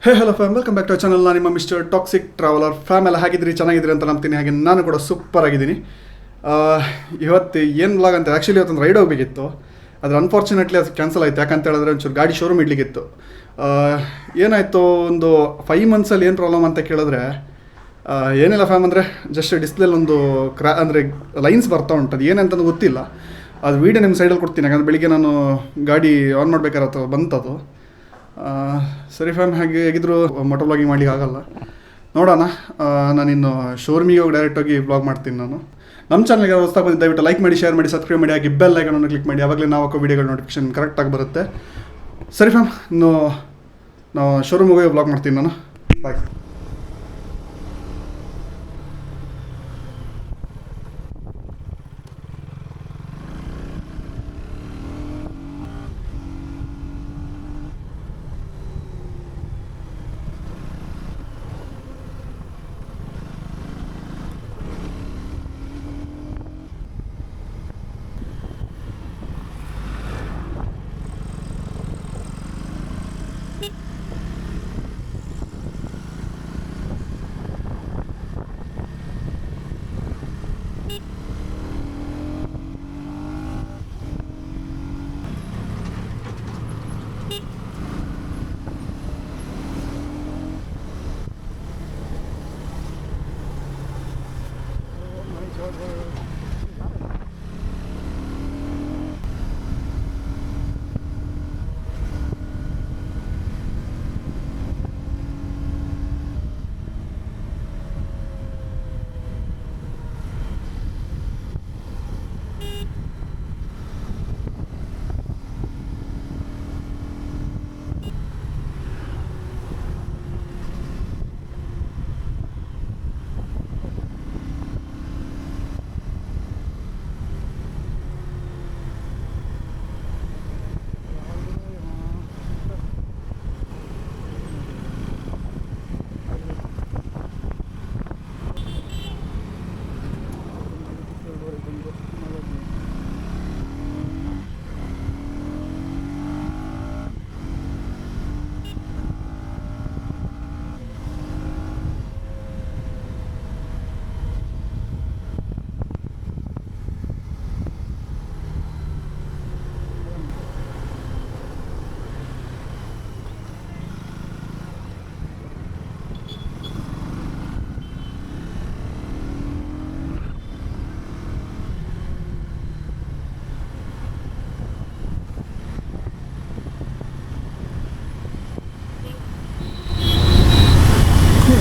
Hey hello fam, welcome back to channel. ನಾನು ನಿಮ್ಮ mister toxic traveller. Fam ಎಲ್ಲ ಹಾಗಿದ್ರಿ, ಚೆನ್ನಾಗಿದ್ರಿ ಅಂತ ನಂಬ್ತೀನಿ. ಹಾಗೆ ನಾನು ಕೂಡ ಸೂಪರ್ ಆಗಿದ್ದೀನಿ. ಇವತ್ತು ಏನು ವ್ಲಾಗ್ ಅಂತ, ಆ್ಯಕ್ಚುಲಿ ಇವತ್ತೊಂದು ರೈಡ್ ಹೋಗಬೇಕಿತ್ತು. ಆದರೆ ಅನ್ಫಾರ್ಚುನೇಟ್ಲಿ ಅದು ಕ್ಯಾನ್ಸಲ್ ಆಯಿತು. ಯಾಕಂತ ಹೇಳಿದ್ರೆ ಒಂಚೂರು ಗಾಡಿ ಶೋರೂಮ್ ಇಡ್ಲಿಕ್ಕಿತ್ತು. ಏನಾಯಿತು, ಒಂದು 5 ಮಂತ್ಸಲ್ಲಿ ಏನು ಪ್ರಾಬ್ಲಮ್ ಅಂತ ಕೇಳಿದ್ರೆ ಏನಿಲ್ಲ ಫ್ಯಾಮ್, ಅಂದರೆ ಜಸ್ಟ್ ಡಿಸ್ಪ್ಲೇಲಿ ಒಂದು ಅಂದರೆ ಲೈನ್ಸ್ ಬರ್ತಾ ಉಂಟು. ಅದು ಏನಂತಂದು ಗೊತ್ತಿಲ್ಲ. ಅದು ವೀಡಿಯೋ ನಿಮ್ಮ ಸೈಡಲ್ಲಿ ಕೊಡ್ತೀನಿ. ಯಾಕಂದರೆ ಬೆಳಿಗ್ಗೆ ನಾನು ಗಾಡಿ ಆನ್ ಮಾಡಬೇಕಾರತ್ತು ಬಂತದು. ಸರಿ ಫ್ಯಾಮ್, ಹಾಗೆ ಹೇಗಿದ್ರು ಮೋಟೋ ವ್ಲಾಗಿಂಗ್ ಮಾಡಲಿಕ್ಕೆ ಆಗಲ್ಲ. ನೋಡೋಣ, ನಾನಿನ್ನು ಶೋರೂಮಿಗೆ ಹೋಗಿ ಡೈರೆಕ್ಟಾಗಿ ವ್ಲಾಗ್ ಮಾಡ್ತೀನಿ. ನಾನು ನಮ್ಮ ಚಾನಲ್ಗೆ ಹೊಸ್ದಾಗಿ ಬಂದು ದಯವಿಟ್ಟು ಲೈಕ್ ಮಾಡಿ, ಶೇರ್ ಮಾಡಿ, ಸಬ್ಸ್ಕ್ರೈಬ್ ಮಾಡಿ, ಹಾಗೆ ಬೆಲ್ ಐಕಾನನ್ನು ಕ್ಲಿಕ್ ಮಾಡಿ. ಆವಾಗಲೇ ನಾವು ಹಾಕೋ ವೀಡಿಯೋಗಳ ನೋಟಿಫಿಕೇಶನ್ ಕರೆಕ್ಟಾಗಿ ಬರುತ್ತೆ. ಸರಿ ಫ್ಯಾಮ್, ಇನ್ನು ನಾವು ಶೋರೂಮಿಗೆ ಹೋಗಿ ವ್ಲಾಗ್ ಮಾಡ್ತೀನಿ ನಾನು. ಬಾಯ್.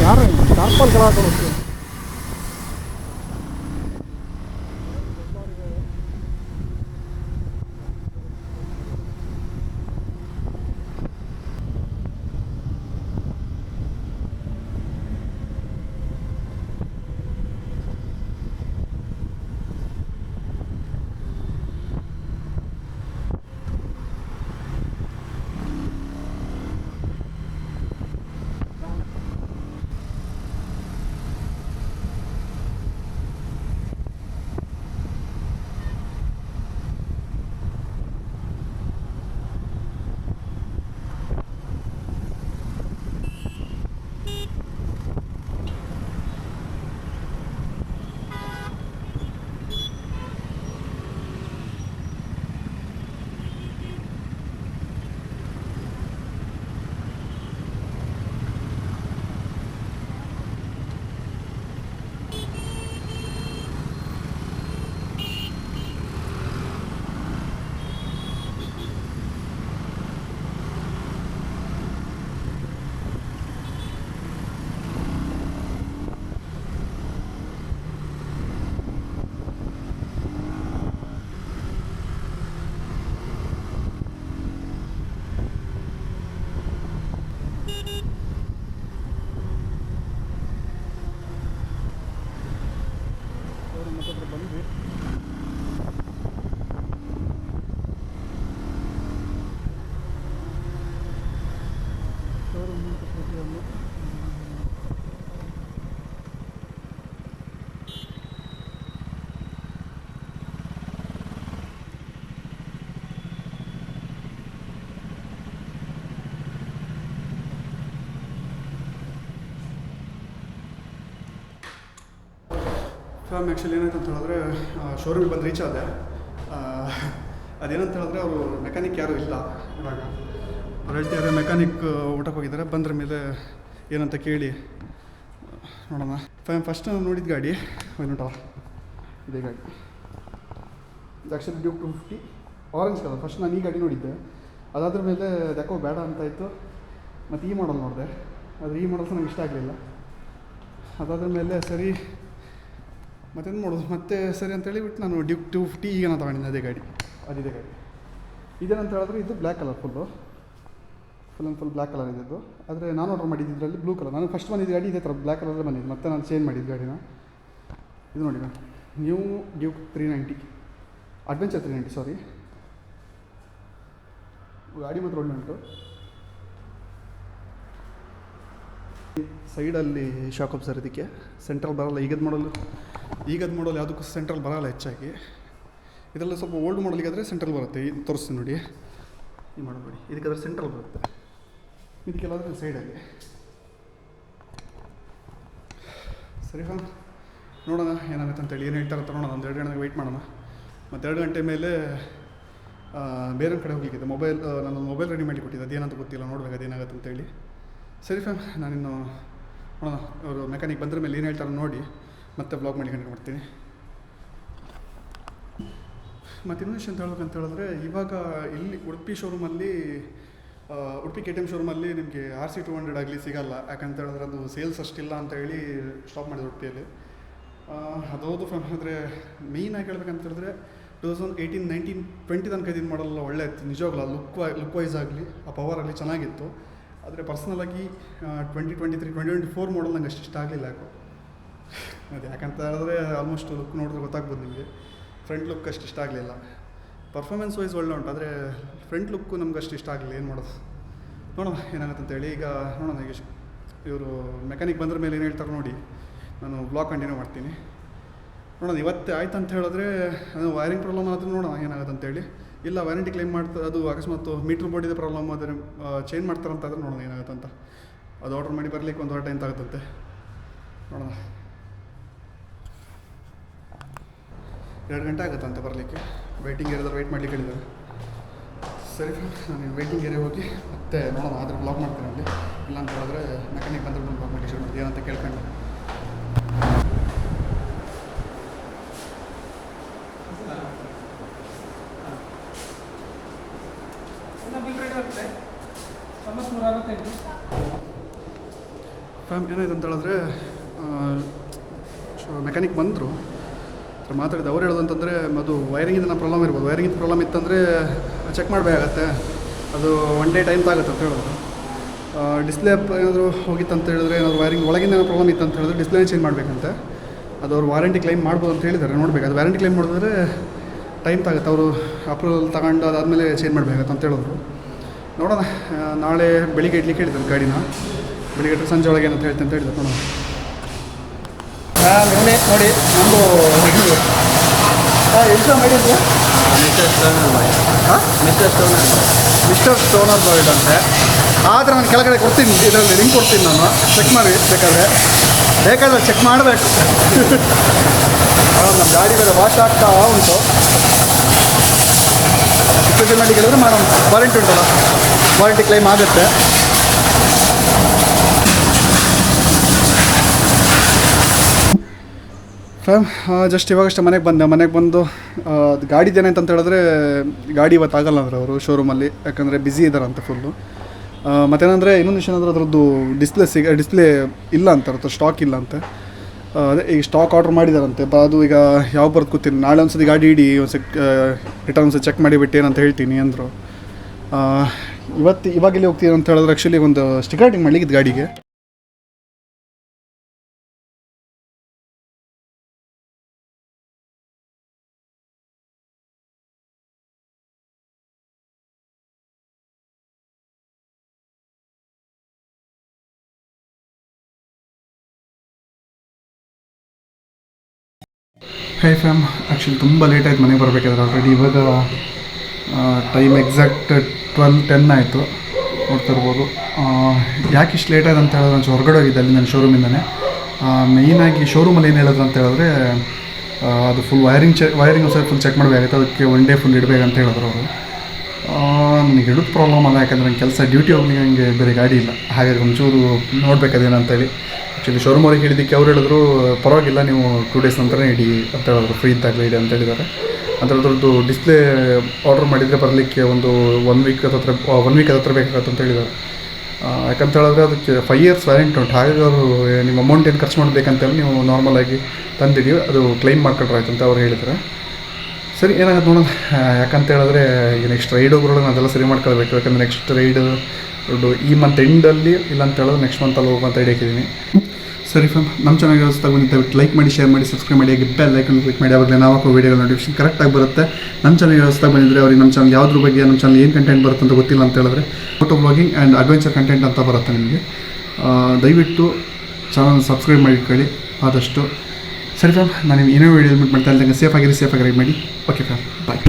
ಯಾರು ಟಾರ್ಪಲ್ ಕಲಾಕೊಂಡು ಫ್ಯಾಮ್ ಆ್ಯಕ್ಚುಲಿ ಏನಾಯ್ತು ಅಂತ ಹೇಳಿದ್ರೆ ಶೋರೂಮಿಗೆ ಬಂದು ರೀಚ್ ಆದೆ. ಅದೇನಂತ ಹೇಳಿದ್ರೆ ಅವರು ಮೆಕ್ಯಾನಿಕ್ ಯಾರೂ ಇಲ್ಲ ಇವಾಗ. ಅವ್ರು ಹೇಳ್ತಿದ್ದಾರೆ ಮೆಕ್ಯಾನಿಕ್ ಊಟಕ್ಕೆ ಹೋಗಿದ್ದಾರೆ, ಬಂದ್ರ ಮೇಲೆ ಏನಂತ ಕೇಳಿ ನೋಡೋಣ. ಫಸ್ಟ್ ನಾನು ನೋಡಿದ ಗಾಡಿ ಏನೂಟ ಇದೇ ಗಾಡಿ. ಇದು actually Duke 250 orange colour. First ನಾನು ಈ ಗಾಡಿ ನೋಡಿದ್ದೆ, ಅದಾದ್ರ ಮೇಲೆ ಯಾಕೋ ಬೇಡ ಅಂತಾಯಿತು. ಮತ್ತು ಈ ಮಾಡಲ್ ನೋಡಿದೆ, ಆದರೆ ಈ ಮಾಡಲ್ಸ್ ನನಗೆ ಇಷ್ಟ ಆಗಲಿಲ್ಲ. ಅದಾದ ಮೇಲೆ ಸರಿ ಮತ್ತೇನು ಮಾಡೋದು, ಮತ್ತೆ ಸರಿ ಅಂತೇಳಿ ಬಿಟ್ಟು ನಾನು ಡ್ಯೂಕ್ 250 ಈಗ ನಾನು ತಗೊಂಡಿದ್ದೆ ಅದೇ ಗಾಡಿ. ಅದಿದೆ ಗಾಡಿ. ಇದೇನಂತ ಹೇಳಿದ್ರೆ ಇದು black colour, full and full black colour ಇದ್ದು. ಆದರೆ ನಾನು ಆರ್ಡರ್ ಮಾಡಿದ್ದಿದ್ರಲ್ಲಿ ಬ್ಲೂ ಕಲರ್. ನಾನು ಫಸ್ಟ್ ಬಂದಿದ್ದು ಗಾಡಿ ಇದೇ ಥರ ಬ್ಲ್ಯಾಕ್ ಕಲರಲ್ಲೇ ಬಂದಿದ್ದು, ಮತ್ತೆ ನಾನು ಚೇಂಜ್ ಮಾಡಿದ್ದು ಗಾಡಿನ. ಇದು ನೋಡಿ ನ್ಯೂ ಡ್ಯೂಕ್ 390 ಅಡ್ವೆಂಚರ್ 390 ಸಾರಿ. ಗಾಡಿ ಮಾತ್ರ ಒಳ್ಳೆ ಉಂಟು. ಸೈಡಲ್ಲಿ ಶಾಕ್ ಅಬ್ಸರ್, ಇದಕ್ಕೆ ಸೆಂಟ್ರಲ್ ಬರೋಲ್ಲ. ಈಗದ ಮಾಡಲ್ ಯಾವುದಕ್ಕೂ ಸೆಂಟ್ರಲ್ ಬರೋಲ್ಲ ಹೆಚ್ಚಾಗಿ. ಇದೆಲ್ಲ ಸ್ವಲ್ಪ ಓಲ್ಡ್ ಮಾಡಲಿಗಾದರೆ ಸೆಂಟ್ರಲ್ ಬರುತ್ತೆ. ಇದು ತೋರಿಸ್ತೀನಿ ನೋಡಿ, ಈ ಮಾಡಲ್ ನೋಡಿ, ಇದಕ್ಕಾದ್ರೆ ಸೆಂಟ್ರಲ್ ಬರುತ್ತೆ, ಇದಕ್ಕೆಲ್ಲಾದರೆ ಸೈಡಲ್ಲಿ. ಸರಿ ಹಾಂ, ನೋಡೋಣ ಏನಾಗುತ್ತೆ ಅಂತೇಳಿ, ಏನು ಹೇಳ್ತಾರಂತ ನೋಡೋಣ. ಒಂದು 2 ಗಂಟೆಗೆ ವೆಯ್ಟ್ ಮಾಡೋಣ. ಮತ್ತು 2 ಗಂಟೆ ಮೇಲೆ ಬೇರೆ ಕಡೆ ಹೋಗ್ಲಿಕ್ಕಿದೆ. ನಾನು ಮೊಬೈಲ್ ರೆಡಿ ಮಾಡಿ ಕೊಟ್ಟಿದ್ದೆ, ಅದೇನಂತ ಗೊತ್ತಿಲ್ಲ, ನೋಡ್ಬೇಕು ಅದೇನಾಗುತ್ತೆ ಅಂತೇಳಿ. ಸರಿ ಫ್ಯಾಮ್, ನಾನಿನ್ನು ನೋಡೋಣ ಅವರು ಮೆಕ್ಯಾನಿಕ್ ಬಂದ್ರ ಮೇಲೆ ಏನು ಹೇಳ್ತಾರೆ ನೋಡಿ ಮತ್ತೆ ಬ್ಲಾಗ್ ಮಾಡಿ ಕಂಟಿನ್ಯೂ ಮಾಡ್ತೀನಿ. ಮತ್ತು ಇನ್ನೊಂದು ವಿಷಯ ಅಂತ ಹೇಳ್ಬೇಕಂತ ಹೇಳಿದ್ರೆ, ಇವಾಗ ಇಲ್ಲಿ ಉಡುಪಿ ಶೋರೂಮಲ್ಲಿ ಉಡುಪಿ KTM ಶೋರೂಮಲ್ಲಿ ನಿಮಗೆ RC 200 ಆಗಲಿ ಸಿಗೋಲ್ಲ. ಯಾಕಂತ ಹೇಳಿದ್ರೆ ಅದು ಸೇಲ್ಸ್ ಅಷ್ಟಿಲ್ಲ ಅಂತ ಹೇಳಿ ಸ್ಟಾಪ್ ಮಾಡಿದ್ರು ಉಡುಪಿಯಲ್ಲಿ. ಅದೌದು ಫ್ಯಾಮ್. ಆದರೆ ಮೇಯ್ನಾಗಿ ಹೇಳ್ಬೇಕಂತ ಹೇಳಿದ್ರೆ 2018, 19, 20 ತನಕ ಇದನ್ನು ಮಾಡಲ್ಲ ಒಳ್ಳೆ ಇತ್ತು ನಿಜವಾಗ್ಲೂ. ಲುಕ್ ವೈಸ್ ಆಗಲಿ ಆ ಪವರ್ ಆಗಲಿ ಚೆನ್ನಾಗಿತ್ತು. ಆದರೆ ಪರ್ಸ್ನಲಾಗಿ 2023, 2024 ಮಾಡಲ್ ನಂಗೆ ಅಷ್ಟು ಇಷ್ಟ ಆಗಲಿಲ್ಲ ಯಾಕೋ. ಅದು ಯಾಕಂತ ಹೇಳಿದ್ರೆ ಆಲ್ಮೋಸ್ಟ್ ಲುಕ್ ನೋಡಿದ್ರೆ ಗೊತ್ತಾಗ್ಬೋದು ನಿಮಗೆ. ಫ್ರಂಟ್ ಲುಕ್ ಅಷ್ಟು ಇಷ್ಟ ಆಗಲಿಲ್ಲ. ಪರ್ಫಾರ್ಮೆನ್ಸ್ ವೈಸ್ ಒಳ್ಳೆ ಉಂಟು, ಆದರೆ ಫ್ರಂಟ್ ಲುಕ್ಕು ನಮ್ಗೆ ಅಷ್ಟು ಇಷ್ಟ ಆಗಲಿಲ್ಲ. ಏನು ಮಾಡೋದು ನೋಡೋಣ ಏನಾಗುತ್ತೆ ಅಂತೇಳಿ. ಈಗ ನೋಡೋಣ, ಈಗ ಇವರು ಮೆಕ್ಯಾನಿಕ್ ಬಂದ್ರ ಮೇಲೆ ಏನು ಹೇಳ್ತಾರೆ ನೋಡಿ, ನಾನು ಬ್ಲಾಗ್ ಕಂಟಿನ್ಯೂ ಮಾಡ್ತೀನಿ. ನೋಡೋಣ ಇವತ್ತೇ ಆಯ್ತು ಅಂತ ಹೇಳಿದ್ರೆ, ಅದು ವೈರಿಂಗ್ ಪ್ರಾಬ್ಲಮ್ ಆದರೂ ನೋಡೋಣ ಏನಾಗುತ್ತೆ ಅಂತೇಳಿ. ಇಲ್ಲ ವ್ಯಾರಂಟಿ ಕ್ಲೈಮ್ ಮಾಡ್ತಾರೆ, ಅದು ಅಕಸ್ಮಾತ್ ಮೀಟ್ರ್ ಬೋರ್ಡಿದೆ ಪ್ರಾಬ್ಲಮ್ ಆದರೆ ಚೇಂಜ್ ಮಾಡ್ತಾರಂತಾದ್ರೆ ನೋಡೋಣ ಏನಾಗುತ್ತೆ ಅಂತ. ಅದು ಆರ್ಡ್ರ್ ಮಾಡಿ ಬರಲಿಕ್ಕೆ ಒಂದು ವಾರ ಟೈಮ್ ಆಗುತ್ತಂತೆ, ನೋಡೋಣ. 2 ಗಂಟೆ ಆಗುತ್ತಂತೆ ಬರಲಿಕ್ಕೆ. ವೆಯ್ಟಿಂಗ್ ಏರಿಯಾದಲ್ಲಿ ವೆಯ್ಟ್ ಮಾಡಲಿಕ್ಕೆ ಹೇಳಿದ್ದಾರೆ. ಸರಿ ನಾನು ವೆಯ್ಟಿಂಗ್ ಏರಿಯಾ ಹೋಗಿ ಮತ್ತೆ ನೋಡೋಣ, ಆದರೆ ಬ್ಲಾಗ್ ಮಾಡ್ತೀನಿ ಅಲ್ಲಿ. ಇಲ್ಲ ಅಂತ ಹೇಳಿದ್ರೆ ಮೆಕ್ಯಾನಿಕ್ ಬಂದರೆ ಬ್ಲಾಗ್ ಮಾಡಿ ಶುರು ಮಾಡಿ ಏನಂತ ಕೇಳ್ಕೊಂಡು. ಫ್ಯಾಮ್ ಏನಾಯ್ತು ಅಂತ ಹೇಳಿದ್ರೆ, ಮೆಕ್ಯಾನಿಕ್ ಬಂದರು, ಮಾತಾಡಿದೆ. ಅವ್ರು ಹೇಳೋದಂತಂದರೆ ಅದು ವೈರಿಂಗಿಂದ ಪ್ರಾಬ್ಲಮ್ ಇರ್ಬೋದು. ವೈರಿಂಗಿಂದ ಪ್ರಾಬ್ಲಮ್ ಇತ್ತಂದರೆ ಚೆಕ್ ಮಾಡಬೇಕಾಗತ್ತೆ, ಅದು 1 ಡೇ ಟೈಮ್ ಆಗುತ್ತೆ ಅಂತ ಹೇಳೋದು. ಡಿಸ್ಪ್ಲೇ ಏನಾದರೂ ಹೋಗಿತ್ತು ಅಂತ ಹೇಳಿದ್ರೆ, ಏನಾದರೂ ವೈರಿಂಗ್ ಒಳಗಿಂದ ಏನೋ ಪ್ರಾಬ್ಲಮ್ ಇತ್ತು ಅಂತ ಹೇಳಿದ್ರೆ ಡಿಸ್ಪ್ಲೇ ಚೇಂಜ್ ಮಾಡಬೇಕಂತೆ. ಅದು ಅವ್ರು ವಾರಂಟಿ ಕ್ಲೈಮ್ ಮಾಡ್ಬೋದು ಅಂತ ಹೇಳಿದ್ದಾರೆ. ನೋಡಬೇಕು, ಅದು ವ್ಯಾರಂಟಿ ಕ್ಲೈಮ್ ಮಾಡಿದ್ರೆ ಟೈಮ್ ಆಗುತ್ತೆ. ಅವರು ಅಪ್ರೂವಲ್ ತಗೊಂಡು ಅದಾದಮೇಲೆ ಚೇಂಜ್ ಮಾಡಬೇಕಾಗತ್ತೆ ಅಂತ ಹೇಳಿದ್ರು. ನೋಡೋಣ, ನಾಳೆ ಬೆಳಿಗ್ಗೆ ಇಡ್ಲಿಕ್ಕೆ ಹೇಳಿದ್ದಾರೆ ಗಾಡಿನ. ಬೆಳಿಗ್ಗೆ ಸಂಜೆ ಒಳಗೆ ಏನಂತ ಹೇಳ್ತೀನಿ ಅಂತ ಹೇಳಿದ್ರು. ನೋಡೋಣ ನೋಡಿ ನಮ್ಮದು ಎಕ್ಸಾಮ್ ಮಾಡಿದ್ವಿ. ಮಿಸ್ಟರ್ ಸ್ಟೋನರ್ ಬಾಯ್ಡ್ ಅಂತೆ. ಆದರೆ ನಾನು ಕೆಳಗಡೆ ಕೊಡ್ತೀನಿ, ಇದರಲ್ಲಿ ಲಿಂಕ್ ಕೊಡ್ತೀನಿ, ನಾನು ಚೆಕ್ ಮಾಡಿ ಬೇಕಾದರೆ ಚೆಕ್ ಮಾಡಬೇಕು. ನಮ್ಮ ಗಾಡಿ ಬೇರೆ ವಾಶ್ ಆಗ್ತಾ ಉಂಟು. ರಿಪೇರಿ ಮಾಡಿ ಹೇಳಿದ್ರೆ ಮಾಡೋಣ. ವಾರಂಟಿ ಉಂಟಲ್ಲ, ವಾರಂಟಿ ಕ್ಲೈಮ್ ಆಗುತ್ತೆ. ಫ್ಯಾಮ್ ಜಸ್ಟ್ ಇವಾಗಷ್ಟೇ ಮನೆಗೆ ಬಂದು ಅದು ಗಾಡಿದೇನಂತ ಹೇಳಿದ್ರೆ, ಗಾಡಿ ಇವತ್ತು ಆಗಲ್ಲ ಅಂದ್ರೆ ಅವರು ಶೋರೂಮಲ್ಲಿ, ಯಾಕಂದರೆ ಬ್ಯುಸಿ ಇದ್ದಾರಂತೆ ಫುಲ್ಲು. ಮತ್ತೇನಂದರೆ ಇನ್ನೊಂದು ವಿಷಯ ಅಂದರೆ ಅದರದ್ದು ಡಿಸ್ಪ್ಲೇ ಇಲ್ಲ ಅಂತ, ಅವ್ರ ಸ್ಟಾಕ್ ಇಲ್ಲ ಅಂತೆ. ಅದೇ ಈಗ ಸ್ಟಾಕ್ ಆರ್ಡ್ರ್ ಮಾಡಿದಾರಂತೆ. ಅದು ಈಗ ಯಾವ ಬರೋದು ಕೂತೀನಿ, ನಾಳೆ ಒಂದ್ಸತಿ ಗಾಡಿ ಇಡಿ ರಿಟರ್ನ್ ಒಂದ್ಸತಿ ಚೆಕ್ ಮಾಡಿಬಿಟ್ಟು ಏನಂತ ಹೇಳ್ತೀನಿ ಅಂದರು. ಇವಾಗೆಲ್ಲಿ ಹೋಗ್ತೀನಿ ಅಂತ ಹೇಳಿದ್ರೆ, ಆ್ಯಕ್ಚುಲಿ ಒಂದು ಸ್ಟಿಕರ್ಟಿಂಗ್ ಮಾಡಲಿಕ್ಕಿದ್ದು ಗಾಡಿಗೆ. ಹೈ ಫ್ಯಾಮ್, ಆ್ಯಕ್ಚುಲಿ ತುಂಬ ಲೇಟ್ ಆಯ್ತು ಮನೆಗೆ ಬರಬೇಕಾದ್ರೆ. ಆಲ್ರೆಡಿ ಇವಾಗ ಟೈಮ್ ಎಕ್ಸಾಕ್ಟ್ 12:10 ಆಯಿತು, ನೋಡ್ತಾ ಇರ್ಬೋದು. ಯಾಕೆ ಇಷ್ಟು ಲೇಟ್ ಆಯ್ತು ಅಂತ ಹೇಳಿದ್ರೆ, ನಾನು ಹೊರಗಡೆ ಹೋಗಿದ್ದೆ ಅಲ್ಲಿ ನನ್ನ ಶೋರೂಮಿಂದನೇ. ಮೇಯ್ನಾಗಿ ಶೋರೂಮಲ್ಲಿ ಏನು ಹೇಳಿದ್ರು ಅಂತ ಹೇಳಿದ್ರೆ ಅದು ಫುಲ್ ವೈರಿಂಗ್ ಸಹ ಫುಲ್ ಚೆಕ್ ಮಾಡಬೇಕಾಗುತ್ತೆ, ಅದಕ್ಕೆ ಒನ್ ಡೇ ಫುಲ್ ಇಡಬೇಕಂತ ಹೇಳಿದ್ರು ಅವರು. ನನಗೆ ಹಿಡಿದು ಪ್ರಾಬ್ಲಮ್ ಅಲ್ಲ, ಯಾಕಂದರೆ ನನ್ನ ಕೆಲಸ ಡ್ಯೂಟಿ ಹೋಗ್ಲಿಕ್ಕೆ ನನಗೆ ಬೇರೆ ಗಾಡಿ ಇಲ್ಲ, ಹಾಗಾಗಿ ಒಂಚೂರು ನೋಡಬೇಕದೇನಂತೇಳಿ. ಆ್ಯಕ್ಚುಲಿ ಶೋರೂಮ್ ಅವ್ರಿಗೆ ಹೇಳಿದ್ದಕ್ಕೆ ಅವ್ರು ಹೇಳಿದ್ರು ಪರವಾಗಿಲ್ಲ ನೀವು 2 ಡೇಸ್ ನಂತರನೇ ಇಡಿ ಅಂತ ಹೇಳಿದ್ರು, ಫ್ರೀ ಇದ್ದಾಗಲೇ ಇಡಿ ಅಂತ ಹೇಳಿದ್ದಾರೆ. ಅದರದ್ದು ಡಿಸ್ಪ್ಲೇ ಆರ್ಡರ್ ಮಾಡಿದರೆ ಬರಲಿಕ್ಕೆ ಒಂದು 1 ವೀಕ್ ಹತ್ರ ಬೇಕಾಗತ್ತೆ ಅಂತ ಹೇಳಿದ್ದಾರೆ. ಯಾಕಂತ ಹೇಳಿದ್ರೆ ಅದಕ್ಕೆ 5 years ವ್ಯಾರಂಟಿ ಉಂಟು, ಹಾಗಾಗಿ ಅವರು ನಿಮ್ಮ ಅಮೌಂಟ್ ಏನು ಖರ್ಚು ಮಾಡಬೇಕಂತೇಳಿ ನೀವು ನಾರ್ಮಲಾಗಿ ತಂದಿಡಿ, ಅದು ಕ್ಲೈಮ್ ಮಾಡ್ಕೊಂಡ್ರೆ ಆಯ್ತು ಅಂತ ಅವ್ರು ಹೇಳಿದ್ದಾರೆ. ಸರಿ ಏನಾಗುತ್ತೆ ನೋಡೋಣ, ಯಾಕಂತ ಹೇಳಿದ್ರೆ ಈಗ ನೆಕ್ಸ್ಟ್ ರೈಡ್ ಹೋಗೋದ್ರೊಳಗೆ ಅದೆಲ್ಲ ಸರಿ ಮಾಡ್ಕೊಳ್ಬೇಕು. ಯಾಕಂದರೆ ನೆಕ್ಸ್ಟ್ ರೈಡ್ ಈ ಮಂತ್ ಎಂಡಲ್ಲಿ ಇಲ್ಲ ಅಂತ ಹೇಳಿದ್ರೆ ನೆಕ್ಸ್ಟ್ ಮಂತಲ್ಲಿ ಹೋಗುವಂತ ಐಡಿಯಾ ಹಾಕಿದ್ದೀನಿ. ಸರಿ ಫ್ಯಾಮ್, ನಮ್ಮ ಚಾನಲ್ಗೆ ಹೊಸದಾಗಿ ಬಂದಿದ್ದು ಲೈಕ್ ಮಾಡಿ, ಶೇರ್ ಮಾಡಿ, ಸಬ್ಸ್ಕ್ರೈಬ್ ಮಾಡಿ, ಹಾಗೆ ಬೆಲ್ ಐಕನ್ ಕ್ಲಿಕ್ ಮಾಡಿ, ಆವಾಗಲೇ ನಾವು ಹಾಕೋ ವೀಡಿಯೋಗಳ ನೋಟಿಫಿಕೇಶನ್ ಕರೆಕ್ಟಾಗಿ ಬರುತ್ತೆ. ನಮ್ಮ ಚಾನಲ್ಗೆ ಹೊಸದಾಗಿ ಬಂದಿದ್ದರೆ ಅವ್ರಿಗೆ ನಮ್ಮ ಚಾನಲ್ ಯಾವುದ್ರ ಬಗ್ಗೆ, ನಮ್ಮ ಚಾನಲ್ ಏನು ಕಂಟೆಂಟ್ ಬರುತ್ತೆ ಅಂತ ಗೊತ್ತಿಲ್ಲ ಅಂತ ಹೇಳಿದ್ರೆ photo blogging and adventure content ಅಂತ ಬರುತ್ತೆ ನಿಮಗೆ. ದಯವಿಟ್ಟು ಚಾನಲ್ ಸಬ್ಸ್ಕ್ರೈಬ್ ಮಾಡಿ ಇಟ್ಕೊಳ್ಳಿ ಆದಷ್ಟು. ಸರಿ ಫ್ಯಾಮ್, ನಾನು ಇನ್ನೂ ವೀಡಿಯೋ ಮೀಟ್ ಮಾಡ್ತಾ ಇದ್ದಂಗೆ ಸೇಫ್ ಆಗಿರಿ ಮಾಡಿ. ಓಕೆ ಫ್ಯಾಮ್, ಬಾಯ್.